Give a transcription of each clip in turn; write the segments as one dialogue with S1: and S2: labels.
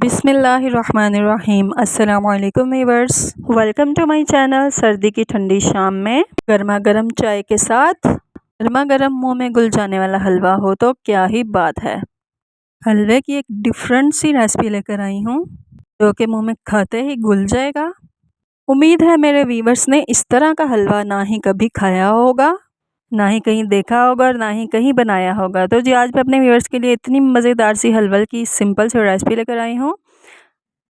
S1: बिस्मिल्लाहिर्रहमानिर्रहीम। अस्सलाम वालेकुम viewers, welcome to my channel. सर्दी की ठंडी शाम में गर्मा गर्म चाय के साथ गर्मा गर्म मुंह में घुल जाने वाला हलवा हो तो क्या ही बात है। हलवे की एक डिफरेंट सी रेसिपी लेकर आई हूँ जो कि मुंह में खाते ही घुल जाएगा। उम्मीद है मेरे व्यूअर्स ने इस तरह का हलवा ना ही कभी खाया होगा, ना ही कहीं देखा होगा और ना ही कहीं बनाया होगा। तो जी आज मैं अपने व्यूअर्स के लिए इतनी मज़ेदार सी हलवा की सिंपल सी रेसिपी लेकर आई हूँ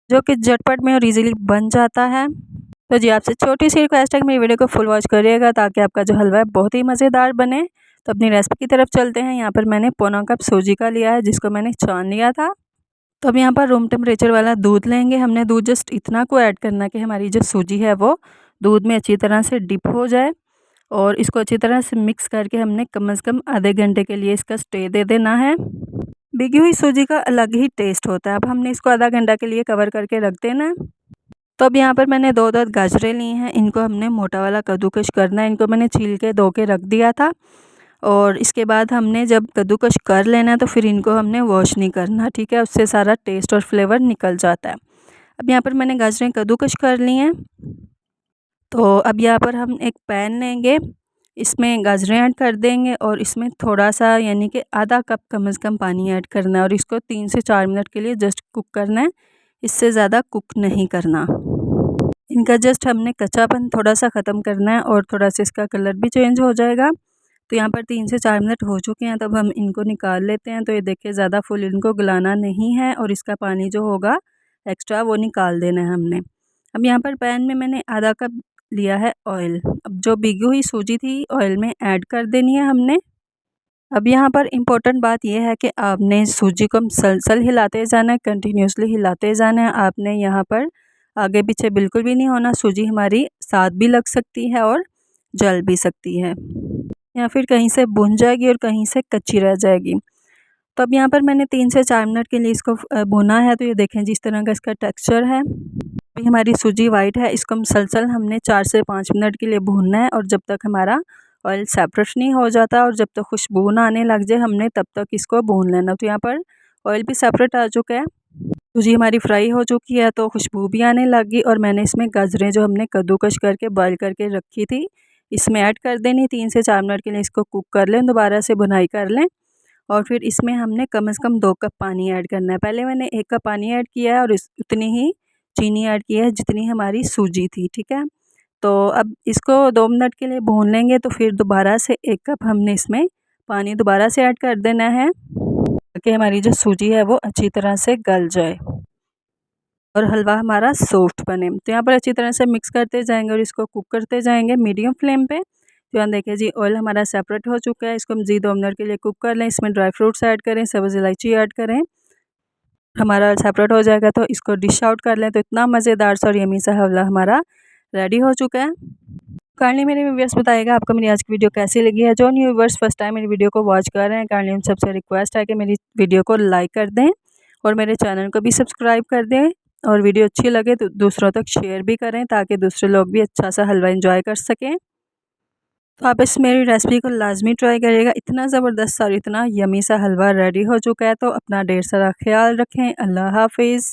S1: जो कि झटपट में और इजीली बन जाता है। तो जी आपसे छोटी सी रिक्वेस्ट है कि मेरी वीडियो को फुल वॉच करिएगा ताकि आपका जो हलवा है बहुत ही मज़ेदार बने। तो अपनी रेसिपी की तरफ चलते हैं। यहाँ पर मैंने पौना कप सूजी का लिया है जिसको मैंने छान लिया था। तो अब यहाँ पर रूम टेम्परेचर वाला दूध लेंगे। हमने दूध जस्ट इतना को ऐड करना कि हमारी जो सूजी है वो दूध में अच्छी तरह से डिप हो जाए और इसको अच्छी तरह से मिक्स करके हमने कम से कम आधे घंटे के लिए इसका स्टे दे देना है। भिगी हुई सूजी का अलग ही टेस्ट होता है। अब हमने इसको आधा घंटा के लिए कवर करके रख देना है। तो अब यहाँ पर मैंने 2 गाजरें ली हैं। इनको हमने मोटा वाला कद्दूकश करना है। इनको मैंने छील के धो के रख दिया था और इसके बाद हमने जब कद्दूकश कर लेना है तो फिर इनको हमने वॉश नहीं करना, ठीक है। उससे सारा टेस्ट और फ्लेवर निकल जाता है। अब यहाँ पर मैंने गाजरें कद्दूकश कर ली हैं। तो अब यहाँ पर हम एक पैन लेंगे, इसमें गाजरें ऐड कर देंगे और इसमें थोड़ा सा यानी कि आधा कप कम से कम पानी ऐड करना है और इसको 3 से 4 मिनट के लिए जस्ट कुक करना है। इससे ज़्यादा कुक नहीं करना। इनका जस्ट हमने कच्चापन थोड़ा सा ख़त्म करना है और थोड़ा सा इसका कलर भी चेंज हो जाएगा। तो यहाँ पर 3 से 4 मिनट हो चुके हैं। तब हम इनको निकाल लेते हैं। तो ये देखिए ज़्यादा फुल इनको गलाना नहीं है और इसका पानी जो होगा एक्स्ट्रा वो निकाल देना है हमने। अब यहाँ पर पैन में मैंने आधा कप लिया है ऑयल। अब जो भिगी हुई सूजी थी ऑयल में ऐड कर देनी है हमने। अब यहाँ पर इम्पोर्टेंट बात यह है कि आपने सूजी को मुसलसल हिलाते जाना है, कंटिन्यूसली हिलाते जाना है। आपने यहाँ पर आगे पीछे बिल्कुल भी नहीं होना। सूजी हमारी साथ भी लग सकती है और जल भी सकती है या फिर कहीं से भुन जाएगी और कहीं से कच्ची रह जाएगी। तो अब यहाँ पर मैंने 3 से 4 मिनट के लिए इसको भुना है। तो ये देखें जिस तरह का इसका टेक्सचर है। अभी हमारी सूजी वाइट है, इसको मुसलसल हमने 4 से 5 मिनट के लिए भूनना है और जब तक हमारा ऑयल सेपरेट नहीं हो जाता और जब तक खुशबू ना आने लग जाए हमने तब तक इसको भून लेना। तो यहाँ पर ऑयल भी सेपरेट आ चुका है, सूजी हमारी फ्राई हो चुकी है तो खुशबू भी आने लगी और मैंने इसमें गाजरें जो हमने कद्दूकश करके बॉयल करके रखी थी इसमें ऐड कर देनी। 3 से 4 मिनट के लिए इसको कुक कर लें, दोबारा से भुनाई कर लें और फिर इसमें हमने कम से कम 2 कप पानी ऐड करना है। पहले मैंने 1 कप पानी ऐड किया है और उतनी ही चीनी ऐड की है जितनी हमारी सूजी थी, ठीक है। तो अब इसको 2 मिनट के लिए भून लेंगे तो फिर दोबारा से 1 कप हमने इसमें पानी दोबारा से ऐड कर देना है ताकि हमारी जो सूजी है वो अच्छी तरह से गल जाए और हलवा हमारा सॉफ्ट बने। तो यहाँ पर अच्छी तरह से मिक्स करते जाएंगे और इसको कुक करते जाएंगे मीडियम फ्लेम पे। तो यहाँ देखिए जी ऑयल हमारा सेपरेट हो चुका है। इसको मज़ीद 2 मिनट के लिए कुक कर लें। इसमें ड्राई फ्रूट्स ऐड करें, सब्ज़ इलायची ऐड करें। हमारा सेपरेट हो जाएगा तो इसको डिश आउट कर लें। तो इतना मज़ेदार सा और यमी सा हलवा हमारा रेडी हो चुका है। काइंडली मेरे व्यूअर्स बताइएगा आपको मेरी आज की वीडियो कैसी लगी है। जो न्यू व्यूअर्स फर्स्ट टाइम मेरी वीडियो को वॉच कर रहे हैं काइंडली उन सबसे रिक्वेस्ट है कि मेरी वीडियो को लाइक कर दें और मेरे चैनल को भी सब्सक्राइब कर दें और वीडियो अच्छी लगे तो दूसरों तक शेयर भी करें ताकि दूसरे लोग भी अच्छा सा हलवा एंजॉय कर सकें। तो आप इस मेरी रेसिपी को लाजमी ट्राई करिएगा। इतना ज़बरदस्त और इतना यमी सा हलवा रेडी हो चुका है। तो अपना ढेर सारा ख्याल रखें। अल्लाह हाफिज़।